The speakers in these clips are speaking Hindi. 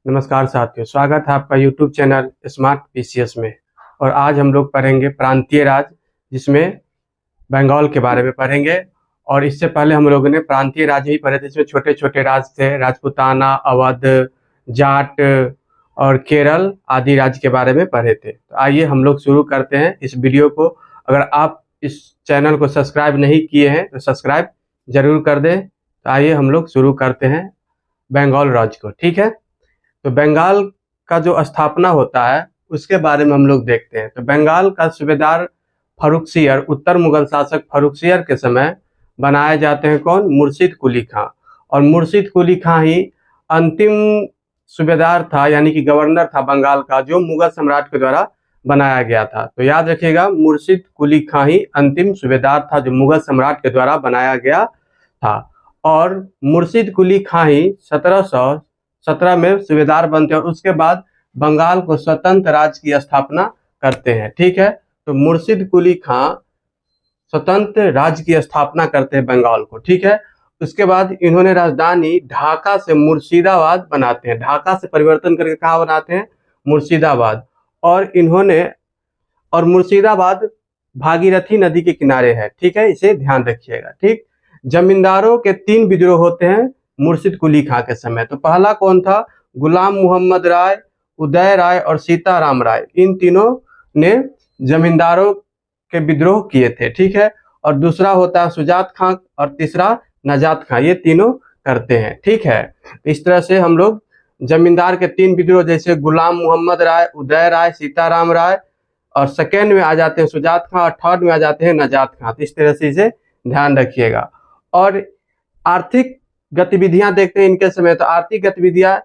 नमस्कार साथियों, स्वागत है आपका YouTube चैनल स्मार्ट पीसीएस में। और आज हम लोग पढ़ेंगे प्रांतीय राज, जिसमें बंगाल के बारे में पढ़ेंगे। और इससे पहले हम लोगों ने प्रांतीय राज ही पढ़े थे, जिसमें छोटे छोटे राज थे, राजपूताना, अवध, जाट और केरल आदि राज्य के बारे में पढ़े थे। तो आइए हम लोग शुरू करते हैं इस वीडियो को। अगर आप इस चैनल को सब्सक्राइब नहीं किए हैं तो सब्सक्राइब जरूर कर दें। तो आइए हम लोग शुरू करते हैं बंगाल राज्य को। ठीक है, तो बंगाल का जो स्थापना होता है उसके बारे में हम लोग देखते हैं। तो बंगाल का सूबेदार फर्रुखसियर, उत्तर मुगल शासक फर्रुखसियर के समय बनाए जाते हैं कौन? मुर्शिद कुली खां। और मुर्शिद कुली खां ही अंतिम सूबेदार था, यानी कि गवर्नर था बंगाल का, जो मुगल सम्राट के द्वारा बनाया गया था। तो याद रखिएगा, मुर्शिद कुली खां ही अंतिम सूबेदार था जो मुगल सम्राट के द्वारा बनाया गया था। और मुर्शिद कुली खां ही 1717 में सूबेदार बनते हैं और उसके बाद बंगाल को स्वतंत्र राज्य की स्थापना करते हैं। ठीक है, तो मुर्शिद कुली खां स्वतंत्र राज्य की स्थापना करते हैं बंगाल को। ठीक है, उसके बाद इन्होंने राजधानी ढाका से मुर्शिदाबाद बनाते हैं। ढाका से परिवर्तन करके कहाँ बनाते हैं? मुर्शिदाबाद। और मुर्शिदाबाद भागीरथी नदी के किनारे है। ठीक है, इसे ध्यान रखिएगा। ठीक, जमींदारों के 3 विद्रोह होते हैं मुर्शिद कुली खां के समय। तो पहला कौन था? गुलाम मोहम्मद राय, उदय राय और सीताराम राय। इन तीनों ने जमींदारों के विद्रोह किए थे। ठीक है, और दूसरा होता है सुजात खां और तीसरा नजात खां। ये तीनों करते हैं। ठीक है, इस तरह से हम लोग जमींदार के 3 विद्रोह, जैसे गुलाम मोहम्मद राय, उदय राय, सीताराम राय, और सेकेंड में आ जाते हैं सुजात खां और थर्ड में आ जाते हैं नजात खां। तो इस तरह से इसे ध्यान रखिएगा। और आर्थिक गतिविधियां देखते हैं इनके समय। तो आर्थिक गतिविधियां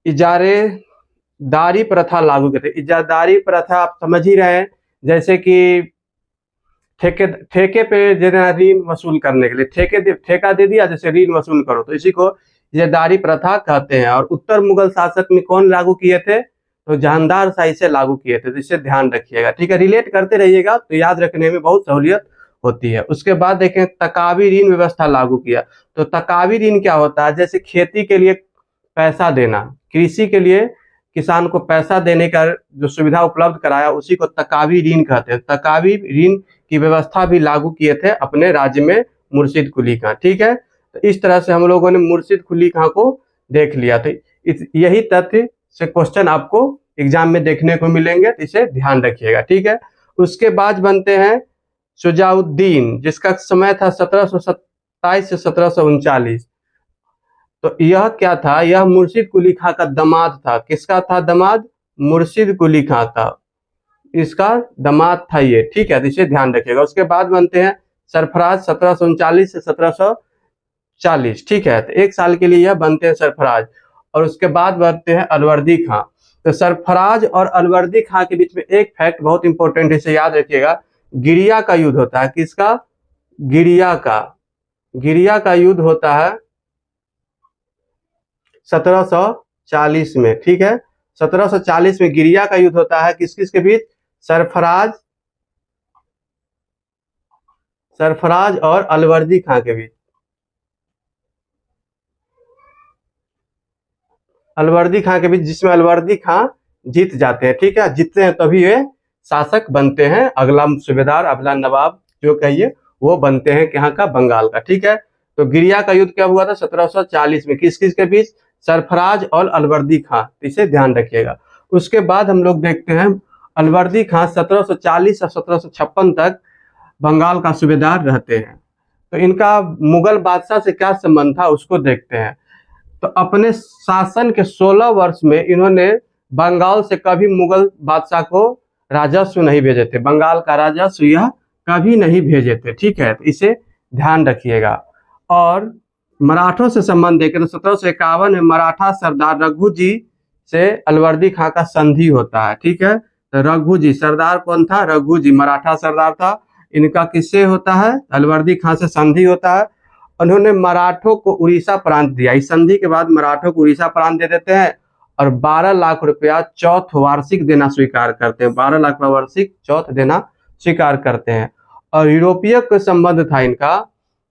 इजारेदारी प्रथा लागू करते हैं। इजारदारी प्रथा आप समझ ही रहे हैं, जैसे कि ठेके पे देना, ऋण वसूल करने के लिए ठेका दे दिया, जैसे ऋण वसूल करो, तो इसी को इजारदारी प्रथा कहते हैं। और उत्तर मुगल शासक में कौन लागू किए थे? तो जहांदार शाही से लागू किए थे। तो इसे ध्यान रखिएगा। ठीक है, रिलेट करते रहिएगा तो याद रखने में बहुत सहूलियत होती है। उसके बाद देखें, तकावी ऋण व्यवस्था लागू किया। तो तकावी ऋण क्या होता है? जैसे खेती के लिए पैसा देना, कृषि के लिए किसान को पैसा देने का जो सुविधा उपलब्ध कराया, उसी को तकावी ऋण कहते हैं। तकावी ऋण की व्यवस्था भी लागू किए थे अपने राज्य में मुर्शिद कुली खां। ठीक है, तो इस तरह से हम लोगों ने मुर्शिद कुली खां को देख लिया। तो यही तथ्य से क्वेश्चन आपको एग्जाम में देखने को मिलेंगे, तो इसे ध्यान रखिएगा। ठीक है, उसके बाद बनते हैं शुजाउद्दीन, जिसका समय था 1727 से 1739। तो यह क्या था? यह मुर्शिद कुली खां का दामाद था। किसका था दामाद? मुर्शिद कुली खां का, इसका दामाद था ये। ठीक है, तो इसे ध्यान रखिएगा। उसके बाद बनते हैं सरफराज, 1739 से 1740। ठीक है, तो 1 साल के लिए यह बनते हैं सरफराज। और उसके बाद बनते हैं अलवर्दी खां। तो सरफराज और अलवर्दी खां के बीच में एक फैक्ट बहुत इंपॉर्टेंट है, इसे याद रखिएगा। गिरिया का युद्ध होता है। किसका? गिरिया का युद्ध होता है 1740 में। ठीक है, 1740 में गिरिया का युद्ध होता है। किस किस के बीच? सरफराज और अलवर्दी खां के बीच। अलवर्दी खां के बीच, जिसमें अलवर्दी खां जीत जाते हैं। ठीक है, जीतते हैं तभी वे शासक बनते हैं। अगला सूबेदार, अगला नवाब जो कहिए, वो बनते हैं यहाँ का, बंगाल का। ठीक है, तो गिरिया का युद्ध क्या हुआ था? 1740 में। किस किस के बीच? सरफराज और अलवर्दी खां। इसे ध्यान रखिएगा। उसके बाद हम लोग देखते हैं अलवर्दी खां 1740 और 1756 तक बंगाल का सूबेदार रहते हैं। तो इनका मुगल बादशाह से क्या संबंध था, उसको देखते हैं। तो अपने शासन के 16 वर्ष में इन्होंने बंगाल से कभी मुगल बादशाह को राजस्व नहीं भेजे थे। बंगाल का राजस्व यह कभी नहीं भेजे थे। ठीक है, तो इसे ध्यान रखिएगा। और मराठों से संबंध देखें तो 1751 में मराठा सरदार रघु जी से अलवर्दी खां का संधि होता है। ठीक है, तो रघु जी, सरदार कौन था? रघु जी, मराठा सरदार था। इनका किससे होता है? अलवर्दी खां से संधि होता है। उन्होंने मराठों को उड़ीसा प्रांत दिया। इस संधि के बाद मराठों को उड़ीसा प्रांत दे देते हैं और 12 लाख रुपया चौथ वार्षिक देना स्वीकार करते हैं। 12 लाख रुपया वार्षिक चौथ देना स्वीकार करते हैं। और यूरोपीय का संबंध था इनका।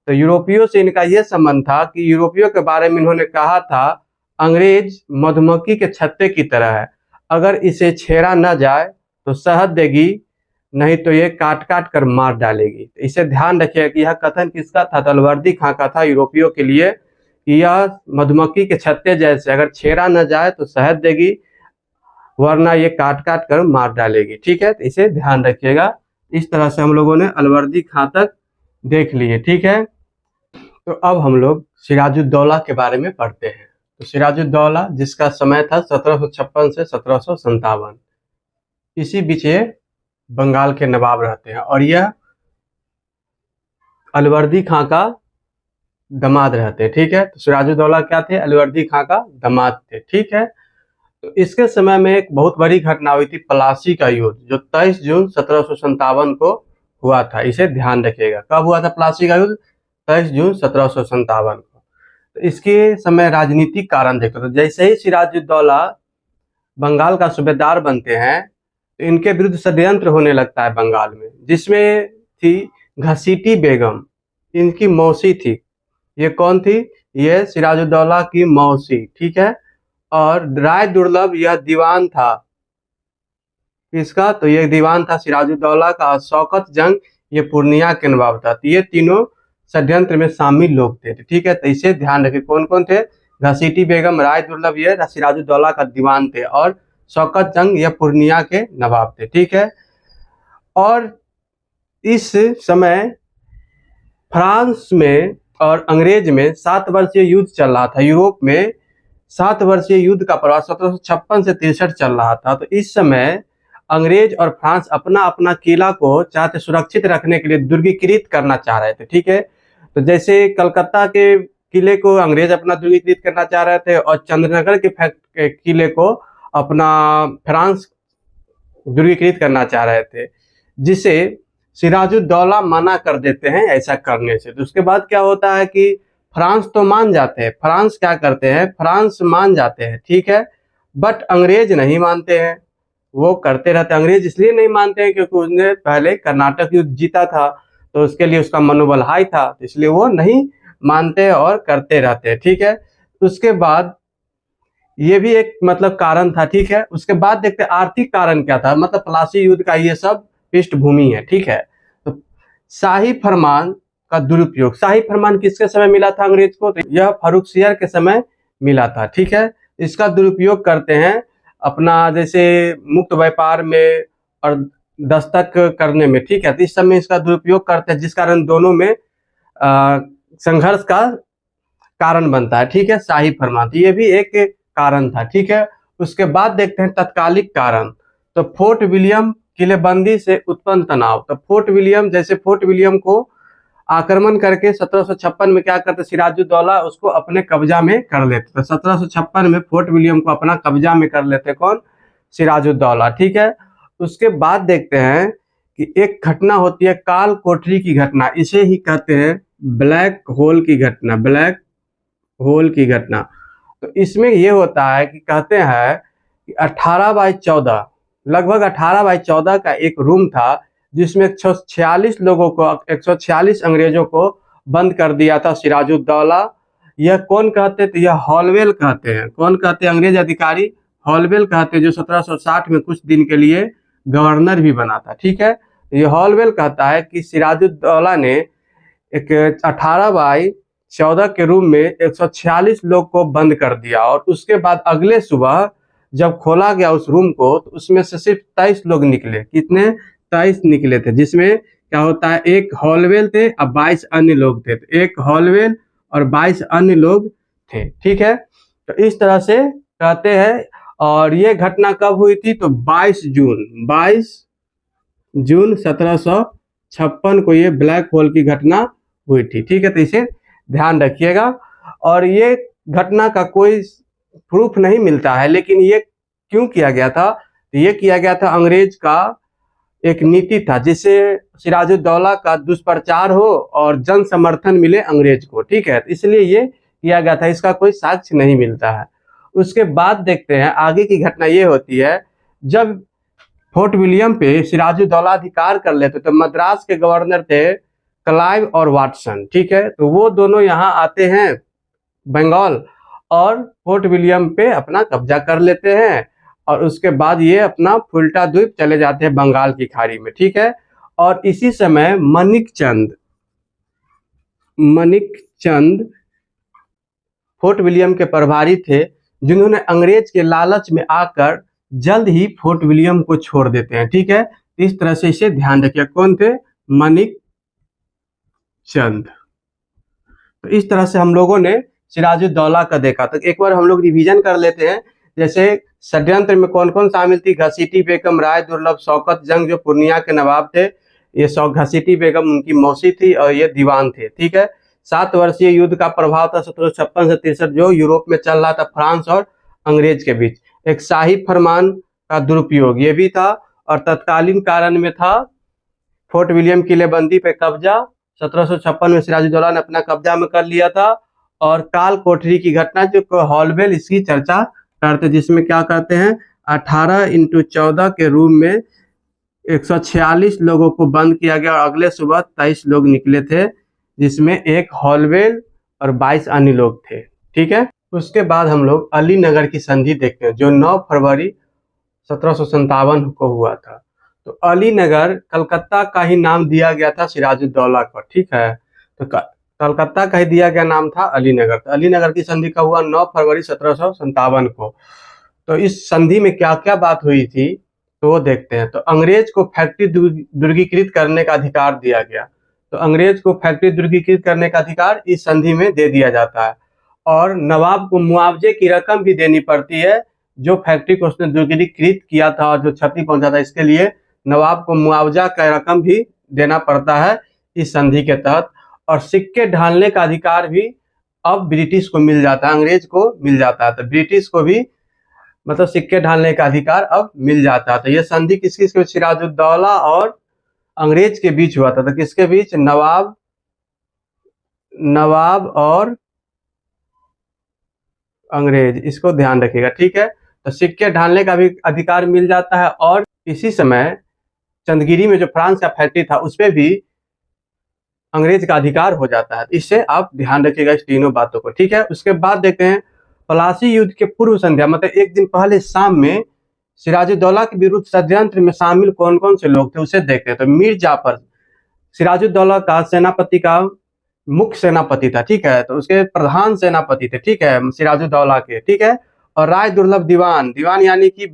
तो यूरोपियों से इनका यह संबंध था कि यूरोपियों के बारे में इन्होंने कहा था, अंग्रेज मधुमक्खी के छत्ते की तरह है, अगर इसे छेड़ा न जाए तो शहद देगी, नहीं तो ये काट काट कर मार डालेगी। तो इसे ध्यान रखिएगा कि यह कथन किसका था, तो अलवर्दी खां का था यूरोपियों के लिए कि यह मधुमक्खी के छत्ते जैसे, अगर छेड़ा न जाए तो शहद देगी, वरना ये काट काट कर मार डालेगी। ठीक है, तो इसे ध्यान रखिएगा। इस तरह से हम लोगों ने अलवर्दी खां तक देख लिए। ठीक है, तो अब हम लोग सिराजुद्दौला के बारे में पढ़ते हैं। तो सिराजुद्दौला जिसका समय था 1756 से 1757, इसी बीच ये बंगाल के नवाब रहते हैं और यह अलवर्दी खां का दामाद रहते हैं। ठीक है, तो सिराजुद्दौला क्या थे, अलवर्दी खां का दामाद थे। ठीक है, तो इसके समय में एक बहुत बड़ी घटना हुई थी, प्लासी का युद्ध, जो 23 जून 1757 को हुआ था। इसे ध्यान रखिएगा, कब हुआ था प्लासी का युद्ध, 23 जून 1757 को। तो इसके समय राजनीतिक कारण देखो, तो जैसे ही सिराजुद्दौला बंगाल का सूबेदार बनते हैं तो इनके विरुद्ध षड्यंत्र होने लगता है बंगाल में, जिसमें थी घसीटी बेगम, इनकी मौसी थी। ये कौन थी, ये सिराजुद्दौला की मौसी। ठीक है, और राय दुर्लभ यह दीवान था, किसका, तो ये दीवान था सिराजुद्दौला का। शौकत जंग ये पूर्णिया के नवाब था। तो ये तीनों षड्यंत्र में शामिल लोग थे। ठीक है, तो इसे ध्यान रखिए कौन कौन थे, घसीटी बेगम, राय दुर्लभ ये सिराजुद्दौला का दीवान थे, और शौकत जंग ये पूर्णिया के नवाब थे। ठीक है, और इस समय फ्रांस में और अंग्रेज में 7 वर्षीय युद्ध चल रहा था। यूरोप में 7 वर्षीय युद्ध का प्रवाह 1756 से 63 चल रहा था। तो इस समय अंग्रेज और फ्रांस अपना अपना किला को चाहते सुरक्षित रखने के लिए दुर्गीकृत करना चाह रहे थे। ठीक है, तो जैसे कलकत्ता के किले को अंग्रेज अपना दुर्गीकृत करना चाह रहे थे और चंद्रनगर के किले को अपना फ्रांस दुर्गीकृत करना चाह रहे थे, जिसे सिराजुद्दौला मना कर देते हैं ऐसा करने से। तो उसके बाद क्या होता है कि फ्रांस तो मान जाते हैं, फ्रांस क्या करते हैं, फ्रांस मान जाते हैं। ठीक है, बट अंग्रेज नहीं मानते हैं, वो करते रहते हैं। अंग्रेज इसलिए नहीं मानते हैं क्योंकि उसने पहले कर्नाटक युद्ध जीता था, तो उसके लिए उसका मनोबल हाई था, इसलिए वो नहीं मानते और करते रहते हैं। ठीक है, उसके बाद ये भी एक मतलब कारण था। ठीक है, उसके बाद देखते हैं आर्थिक कारण क्या था, मतलब प्लासी युद्ध का ये सब पृष्ठभूमि है। ठीक है, तो शाही फरमान का दुरुपयोग, शाही फरमान किसके समय मिला था अंग्रेज को, तो यह फर्रुखसियर के समय मिला था। ठीक है, इसका दुरुपयोग करते हैं अपना जैसे मुक्त व्यापार में और दस्तक करने में। ठीक है, तो इस समय इसका दुरुपयोग करते हैं, जिस कारण दोनों में संघर्ष का कारण बनता है। ठीक है, शाही फरमान, ये भी एक कारण था। ठीक है, उसके बाद देखते हैं तत्कालिक कारण। तो फोर्ट विलियम किलेबंदी से उत्पन्न तनाव। तो फोर्ट विलियम, जैसे फोर्ट विलियम को आक्रमण करके 1756 में क्या करते, सिराजुद्दौला उसको अपने कब्जा में कर लेते। तो 1756 में फोर्ट विलियम को अपना कब्जा में कर लेते कौन, सिराजुद्दौला। ठीक है, उसके बाद देखते हैं कि एक घटना होती है काल कोठरी की घटना, इसे ही कहते हैं ब्लैक होल की घटना, ब्लैक होल की घटना। तो इसमें ये होता है कि कहते हैं कि 18/14, लगभग 18/14 का एक रूम था, जिसमें 146 लोगों को, 146 अंग्रेजों को बंद कर दिया था सिराजुद्दौला। यह कौन कहते थे, यह हॉलवेल कहते हैं। कौन कहते हैं, अंग्रेज अधिकारी हॉलवेल कहते हैं, जो 1760 में कुछ दिन के लिए गवर्नर भी बना था। ठीक है, ये हॉलवेल कहता है कि सिराजुद्दौला ने एक 18/14 के रूम में 146 लोग को बंद कर दिया, और उसके बाद अगले सुबह जब खोला गया उस रूम को, तो उसमें से सिर्फ 23 लोग निकले। कितने, 23 निकले थे, जिसमें क्या होता है, एक हॉलवेल थे और 22 अन्य लोग थे। तो एक हॉलवेल और 22 अन्य लोग थे। ठीक है, तो इस तरह से कहते हैं। और ये घटना कब हुई थी, तो 22 जून 1756 को ये ब्लैक होल की घटना हुई थी। ठीक है, तो इसे ध्यान रखिएगा। और ये घटना का कोई प्रूफ नहीं मिलता है, लेकिन ये क्यों किया गया था, तो ये किया गया था अंग्रेज का एक नीति था, जिससे सिराजुद्दौला का दुष्प्रचार हो और जन समर्थन मिले अंग्रेज को। ठीक है, तो इसलिए ये किया गया था, इसका कोई साक्ष्य नहीं मिलता है। उसके बाद देखते हैं आगे की घटना ये होती है, जब फोर्ट विलियम पे सिराजुद्दौला अधिकार कर लेते, तो मद्रास के गवर्नर थे क्लाइव और वाटसन। ठीक है, तो वो दोनों यहाँ आते हैं बंगाल, और फोर्ट विलियम पे अपना कब्जा कर लेते हैं। और उसके बाद ये अपना फुल्टा द्वीप चले जाते हैं बंगाल की खाड़ी में, ठीक है। और इसी समय मनिक चंद फोर्ट विलियम के प्रभारी थे, जिन्होंने अंग्रेज के लालच में आकर जल्द ही फोर्ट विलियम को छोड़ देते हैं, ठीक है। इस तरह से इसे ध्यान रखिए, कौन थे? मनिक चंद। तो इस तरह से हम लोगों ने सिराजुद्दौला का देखा। तो एक बार हम लोग रिवीजन कर लेते हैं। जैसे षड्यंत्र में कौन कौन शामिल थी? घसीटी बेगम, राय दुर्लभ, शौकत जंग जो पूर्णिया के नवाब थे, ये घसीटी बेगम उनकी मौसी थी, और ये दीवान थे, ठीक है। 7 वर्षीय युद्ध का प्रभाव था 1756 से 63 जो यूरोप में चल रहा था फ्रांस और अंग्रेज के बीच। एक शाही फरमान का दुरुपयोग ये भी था, और तत्कालीन कारण में था फोर्ट विलियम किलेबंदी पे कब्जा। 1756 में सिराजुद्दौला ने अपना कब्जा में कर लिया था। और काल कोठरी की घटना जो हॉलवेल इसकी चर्चा करते, जिसमें क्या करते हैं 18x14 के रूम में 146 लोगों को बंद किया गया और अगले सुबह 23 लोग निकले थे, जिसमें एक हॉलवेल और 22 अन्य लोग थे, ठीक है। उसके बाद हम लोग अलीनगर की संधि देखते हैं जो 9 फरवरी 1757 को हुआ था। तो अलीनगर कलकत्ता का ही नाम दिया गया था सिराजुद्दौला को, ठीक है। तो कलकत्ता का ही दिया गया नाम था अलीनगर। तो अलीनगर की संधि का हुआ 9 फरवरी 1757 को। तो इस संधि में क्या क्या बात हुई थी तो वो देखते हैं। तो अंग्रेज को फैक्ट्री दुर्गीकृत करने का अधिकार दिया गया। तो अंग्रेज को फैक्ट्री दुर्गीकृत करने का अधिकार इस संधि में दे दिया जाता है। और नवाब को मुआवजे की रकम भी देनी पड़ती है, जो फैक्ट्री को उसने दुर्गीकृत किया था और जो क्षति पहुंचा था, इसके लिए नवाब को मुआवजा का रकम भी देना पड़ता है इस संधि के तहत। और सिक्के ढालने का अधिकार भी अब ब्रिटिश को मिल जाता है, अंग्रेज को मिल जाता है। तो ब्रिटिश को भी मतलब सिक्के ढालने का अधिकार अब मिल जाता है। तो ये संधि किसकी? सिराजुद्दौला और अंग्रेज के बीच हुआ था। तो किसके बीच? नवाब और अंग्रेज, इसको ध्यान रखिएगा, ठीक है। तो सिक्के ढालने का भी अधिकार मिल जाता है। और इसी समय चंदगिरी में जो फ्रांस का फैक्ट्री था उस पर भी अंग्रेज का अधिकार हो जाता है। इससे आप ध्यान रखिएगा इस तीनों बातों को, ठीक है। उसके बाद देखते हैं प्लासी युद्ध के पूर्व संध्या, मतलब एक दिन पहले शाम में सिराजुद्दौला के विरुद्ध षड्यंत्र में शामिल कौन कौन से लोग थे उसे देखते हैं। तो मीर जाफर सिराजुद्दौला का सेनापति का मुख्य सेनापति था, ठीक है। तो उसके प्रधान सेनापति थे, ठीक है, सिराजुद्दौला के, ठीक है। और राय दुर्लभ दीवान यानी कि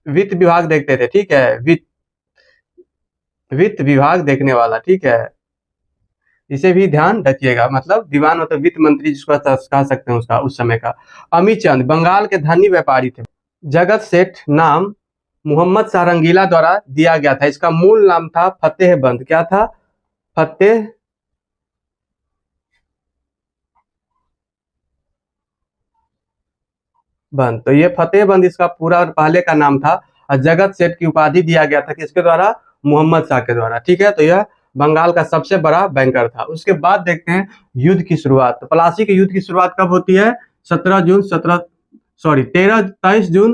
वित्त विभाग देखते थे, ठीक है, वित्त विभाग देखने वाला, ठीक है। इसे भी ध्यान रखिएगा, मतलब दीवान मतलब वित्त मंत्री जिसको कह सकते हैं उसका उस समय का। अमीचंद बंगाल के धनी व्यापारी थे। जगत सेठ नाम मोहम्मद शाह रंगीला द्वारा दिया गया था। इसका मूल नाम था फतेहबंद। क्या था? फतेहबंद। तो ये फतेहबंद इसका पूरा पहले का नाम था। और जगत सेठ की उपाधि दिया गया था किसके द्वारा? मोहम्मद शाह के द्वारा, ठीक है। तो यह बंगाल का सबसे बड़ा बैंकर था। उसके बाद देखते हैं युद्ध की शुरुआत। तो प्लासी के युद्ध की शुरुआत कब होती है? 23 जून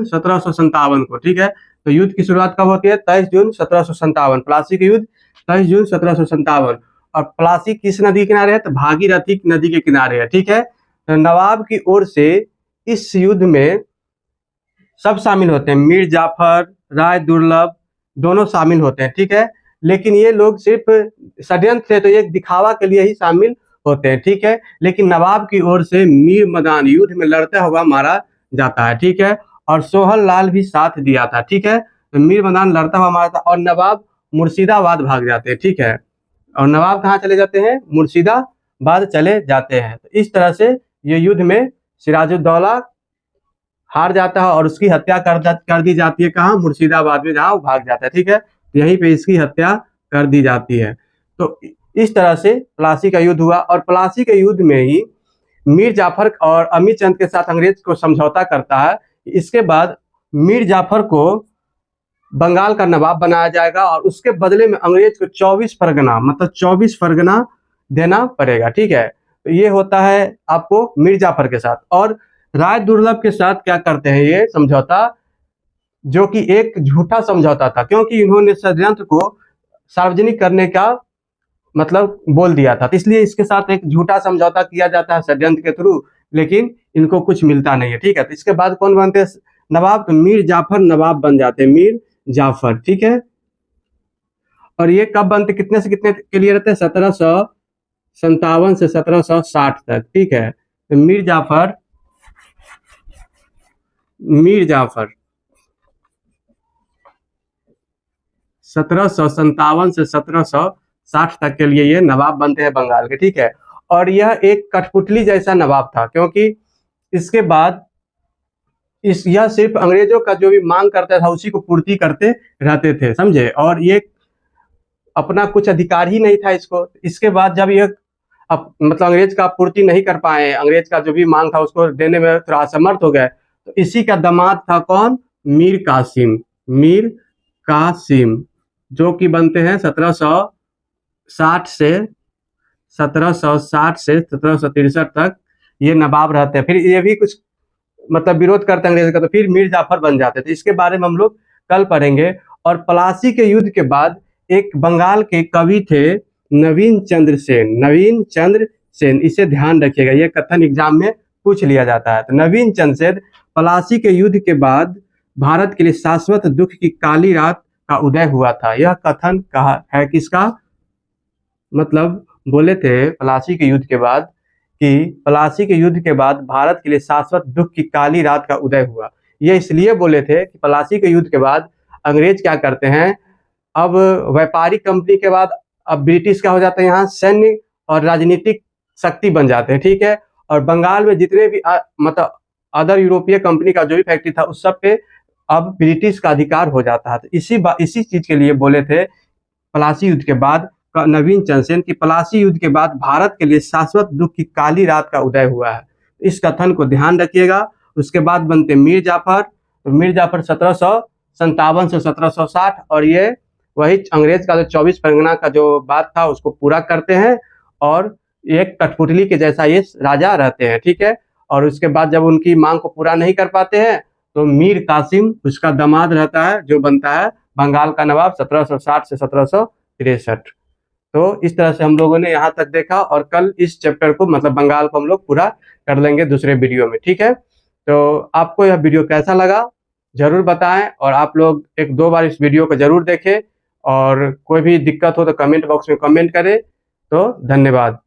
1757 को, ठीक है। तो युद्ध की शुरुआत कब होती है? 23 जून 1757। प्लासी के युद्ध 23 जून 1757। और प्लासी किस नदी के किनारे है? तो भागीरथी नदी के किनारे है, ठीक है। तो नवाब की ओर से इस युद्ध में सब शामिल होते हैं, मीर जाफर, राय दुर्लभ दोनों शामिल होते हैं, ठीक है। लेकिन ये लोग सिर्फ षड्यंत्र थे, तो ये दिखावा के लिए ही शामिल होते हैं, ठीक है। लेकिन नवाब की ओर से मीर मदान युद्ध में लड़ता हुआ मारा जाता है, ठीक है। और सोहन लाल भी साथ दिया था, ठीक है। तो मीर मदान लड़ता हुआ मारा था और नवाब मुर्शिदाबाद भाग जाते हैं, ठीक है। और नवाब कहाँ चले जाते हैं? मुर्शिदाबाद चले जाते हैं। तो इस तरह से ये युद्ध में सिराजुद्दौला हार जाता है और उसकी हत्या कर दी जाती है। कहाँ? मुर्शिदाबाद में, जहाँ वो भाग जाता है, ठीक है। तो यहीं पे इसकी हत्या कर दी जाती है। तो इस तरह से प्लासी का युद्ध हुआ। और प्लासी के युद्ध में ही मीर जाफर और अमीर चंद के साथ अंग्रेज को समझौता करता है। इसके बाद मीर जाफर को बंगाल का नवाब बनाया जाएगा और उसके बदले में अंग्रेज को 24 परगना, मतलब 24 परगना देना पड़ेगा, ठीक है। तो ये होता है आपको मीर जाफर के साथ। और राय दुर्लभ के साथ क्या करते हैं ये समझौता, जो कि एक झूठा समझौता था, क्योंकि इन्होंने षड्यंत्र को सार्वजनिक करने का मतलब बोल दिया था। तो इसलिए इसके साथ एक झूठा समझौता किया जाता है षड्यंत्र के थ्रू, लेकिन इनको कुछ मिलता नहीं है, ठीक है। तो इसके बाद कौन बनते हैं नवाब? तो मीर जाफर नवाब बन जाते हैं, मीर जाफर, ठीक है। और ये कब बनते, कितने से कितने के लिए रहते हैं? 1757 से 1760 तक, ठीक है। तो मीर जाफर 1757 से 1760 तक के लिए ये नवाब बनते हैं बंगाल के, ठीक है। और यह एक कठपुतली जैसा नवाब था, क्योंकि इसके बाद यह सिर्फ अंग्रेजों का जो भी मांग करता था उसी को पूर्ति करते रहते थे, समझे। और ये अपना कुछ अधिकार ही नहीं था इसको। इसके बाद जब यह मतलब अंग्रेज का पूर्ति नहीं कर पाए, अंग्रेज का जो भी मांग था उसको देने में थोड़ा असमर्थ हो गए, तो इसी का दामाद था कौन? मीर कासिम, मीर कासिम, जो कि बनते हैं 1760 से 1763 तक ये नवाब रहते हैं। फिर ये भी कुछ मतलब विरोध करते अंग्रेज का, तो फिर मीर जाफर बन जाते थे। इसके बारे में हम लोग कल पढ़ेंगे। और प्लासी के युद्ध के बाद एक बंगाल के कवि थे नवीन चंद्र सेन, नवीन चंद्र सेन, इसे ध्यान रखिएगा, ये कथन एग्जाम में पूछ लिया जाता है। तो नवीन चंद्र सेन, प्लासी के युद्ध के बाद भारत के लिए शाश्वत दुख की काली रात का उदय हुआ था। यह कथन कहा है किसका? मतलब बोले थे प्लासी के युद्ध के बाद कि प्लासी के युद्ध के बाद भारत के लिए शाश्वत दुख की काली रात का उदय हुआ। ये इसलिए बोले थे कि प्लासी के युद्ध के बाद अंग्रेज क्या करते हैं, अब व्यापारिक कंपनी के बाद अब ब्रिटिश क्या हो जाता है, यहाँ सैन्य और राजनीतिक शक्ति बन जाते हैं, ठीक है। और बंगाल में जितने भी मतलब अदर यूरोपीय कंपनी का जो भी फैक्ट्री था उस सब पे अब ब्रिटिश का अधिकार हो जाता है। तो इसी चीज के लिए बोले थे प्लासी युद्ध के बाद नवीन चंद्र सेन की प्लासी युद्ध के बाद भारत के लिए शाश्वत दुख की काली रात का उदय हुआ है। इस कथन को ध्यान रखिएगा। उसके बाद बनते मीर जाफर, मीर जाफर 1757 से 1760, और ये वही अंग्रेज का जो 24 परगना का जो बात था उसको पूरा करते हैं, और एक कठपुतली के जैसा ये राजा रहते हैं, ठीक है। और उसके बाद जब उनकी मांग को पूरा नहीं कर पाते हैं तो मीर कासिम उसका दामाद रहता है, जो बनता है बंगाल का नवाब 1760 से 1763। तो इस तरह से हम लोगों ने यहाँ तक देखा, और कल इस चैप्टर को मतलब बंगाल को हम लोग पूरा कर लेंगे दूसरे वीडियो में, ठीक है। तो आपको यह वीडियो कैसा लगा जरूर बताएं, और आप लोग एक दो बार इस वीडियो को जरूर देखें, और कोई भी दिक्कत हो तो कमेंट बॉक्स में कमेंट करें। तो धन्यवाद।